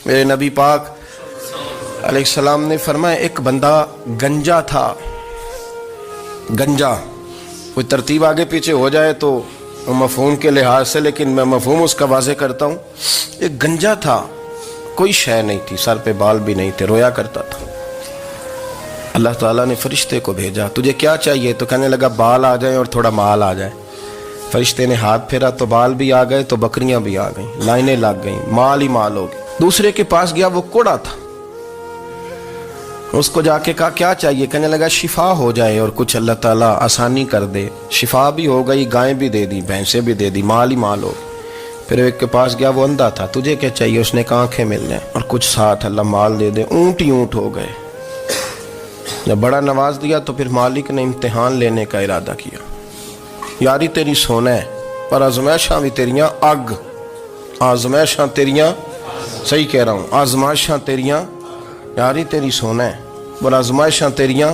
میرے نبی پاک علیہ السلام نے فرمایا ایک بندہ گنجا تھا. گنجا کوئی ترتیب آگے پیچھے ہو جائے تو مفہوم کے لحاظ سے، لیکن میں مفہوم اس کا واضح کرتا ہوں. ایک گنجا تھا، کوئی شے نہیں تھی، سر پہ بال بھی نہیں تھے، رویا کرتا تھا. اللہ تعالیٰ نے فرشتے کو بھیجا، تجھے کیا چاہیے؟ تو کہنے لگا بال آ جائیں اور تھوڑا مال آ جائے. فرشتے نے ہاتھ پھیرا تو بال بھی آ گئے تو بکریاں بھی آ گئیں، لائنیں لگ گئیں، مال ہی مال ہو گئے. دوسرے کے پاس گیا، وہ کوڑا تھا. اس کو جا کے کہا کیا چاہیے؟ کہنے لگا شفا ہو جائے اور کچھ اللہ تعالیٰ آسانی کر دے. شفا بھی ہو گئی، گائیں بھی دے دی، بھینسیں بھی دے دی، مال ہی مال ہو. پھر ایک کے پاس گیا، وہ اندھا تھا، تجھے کیا چاہیے؟ اس نے کہا آنکھیں مل جائیں اور کچھ ساتھ اللہ مال دے دے. اونٹ ہی اونٹ ہو گئے. جب بڑا نواز دیا تو پھر مالک نے امتحان لینے کا ارادہ کیا. یاری تیری سونا ہے پر آزمائشاں بھی تیریاں اگ. آزمائشاں تیریاں، صحیح کہہ رہا ہوں، آزمائشاں تیریاں. یاری تیری سونا ہے پر آزمائشاں تیریاں.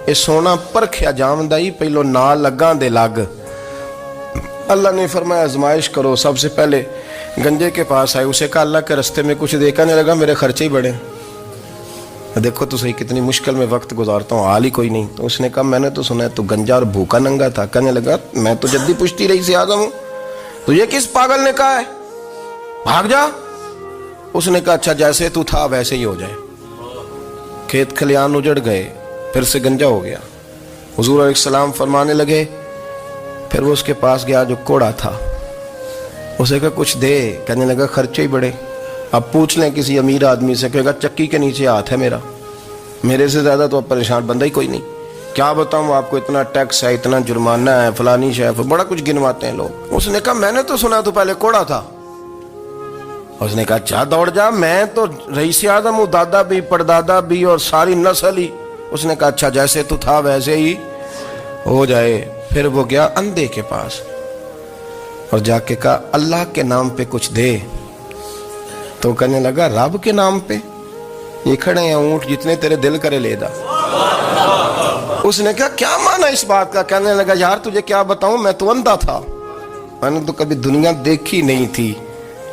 یہ سونا پرکھیا جامدہ ہی پہلو نال لگاں دے لگ. اللہ نے فرمایا آزمائش کرو. سب سے پہلے گنجے کے پاس آئے، اسے کہا اللہ کے رستے میں کچھ دیکھا نہیں لگا، میرے خرچے ہی بڑے. دیکھو تو صحیح کتنی مشکل میں وقت گزارتا ہوں، حال ہی کوئی نہیں. تو اس نے کہا میں نے تو سنا ہے تو گنجا اور بھوکا ننگا تھا. کہنے لگا میں تو جدی پشتی رہی سے اعظم ہوں، تو یہ کس پاگل نے کہا ہے بھاگ جا؟ اس نے کہا اچھا جیسے تو تھا ویسے ہی ہو جائے. کھیت کھلیان اجڑ گئے، پھر سے گنجا ہو گیا. حضور علیہ السلام فرمانے لگے. پھر وہ اس کے پاس گیا جو کوڑا تھا، اسے کہا کچھ دے. کہنے لگا خرچے ہی بڑے. اب پوچھ لیں کسی امیر آدمی سے، کہے گا چکی کے نیچے ہاتھ ہے میرا، میرے سے زیادہ تو اب پریشان بندہ ہی کوئی نہیں. کیا بتاؤں آپ کو، اتنا ٹیکس ہے، اتنا جرمانہ ہے، فلانی شے، بڑا کچھ گنواتے ہیں لوگ. اس نے کہا میں نے تو سنا تو پہلے کوڑا تھا. اس نے کہا اچھا دوڑ جا، میں تو رئیس اعظم ہوں، دادا بھی پردادا بھی اور ساری نسل ہی. اس نے کہا اچھا جیسے تو تھا ویسے ہی ہو جائے. پھر وہ گیا اندھے کے پاس اور جا کے کہا اللہ کے نام پہ کچھ دے. تو کہنے لگا رب کے نام پہ؟ یہ کھڑے ہیں اونٹ، جتنے تیرے دل کرے لے دا. اس نے کہا کیا معنی اس بات کا؟ کہنے لگا یار تجھے کیا بتاؤں، میں تو اندھا تھا، میں نے تو کبھی دنیا دیکھی نہیں تھی.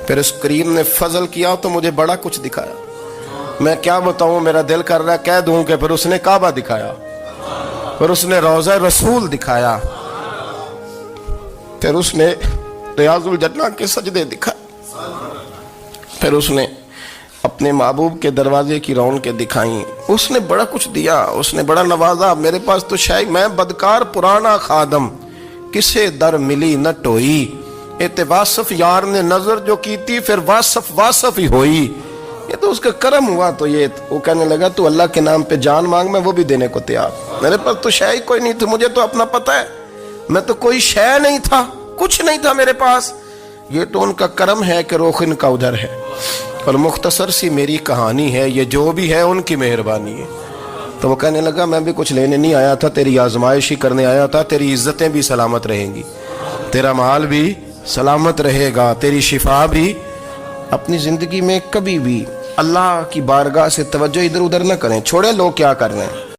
پھر اس کریم نے فضل کیا تو مجھے بڑا کچھ دکھایا. میں کیا بتاؤں، میرا دل کر رہا ہے کہہ دوں کہ پھر اس نے کعبہ دکھایا، پھر اس نے روضہ رسول دکھایا، پھر اس نے ریاض الجنہ کے سجدے دکھائے، پھر اس نے اپنے محبوب کے دروازے کی رونقیں دکھائیں. اس نے بڑا کچھ دیا، اس نے بڑا نوازا. میرے پاس تو شاید میں بدکار پرانا خادم، کسے در ملی نہ ٹوئی. واصف یار نے نظر جو کی تھی پھر واصف ہی ہوئی. یہ تو اس کا کرم ہوا. تو یہ وہ کہنے لگا تو اللہ کے نام پہ جان مانگ، میں وہ بھی دینے کو تیار. میرے پاس تو شے کوئی نہیں تھی، مجھے تو اپنا پتہ ہے، میں تو کوئی شے نہیں تھا، کچھ نہیں تھا میرے پاس. یہ تو ان کا کرم ہے کہ رخ ان کا ادھر ہے. اور مختصر سی میری کہانی ہے، یہ جو بھی ہے ان کی مہربانی ہے. تو وہ کہنے لگا میں بھی کچھ لینے نہیں آیا تھا، تیری آزمائش ہی کرنے آیا تھا. تیری عزتیں بھی سلامت رہیں گی، تیرا مال بھی سلامت رہے گا، تیری شفا بھی. اپنی زندگی میں کبھی بھی اللہ کی بارگاہ سے توجہ ادھر ادھر نہ کریں. چھوڑیں لوگ کیا کر رہے ہیں،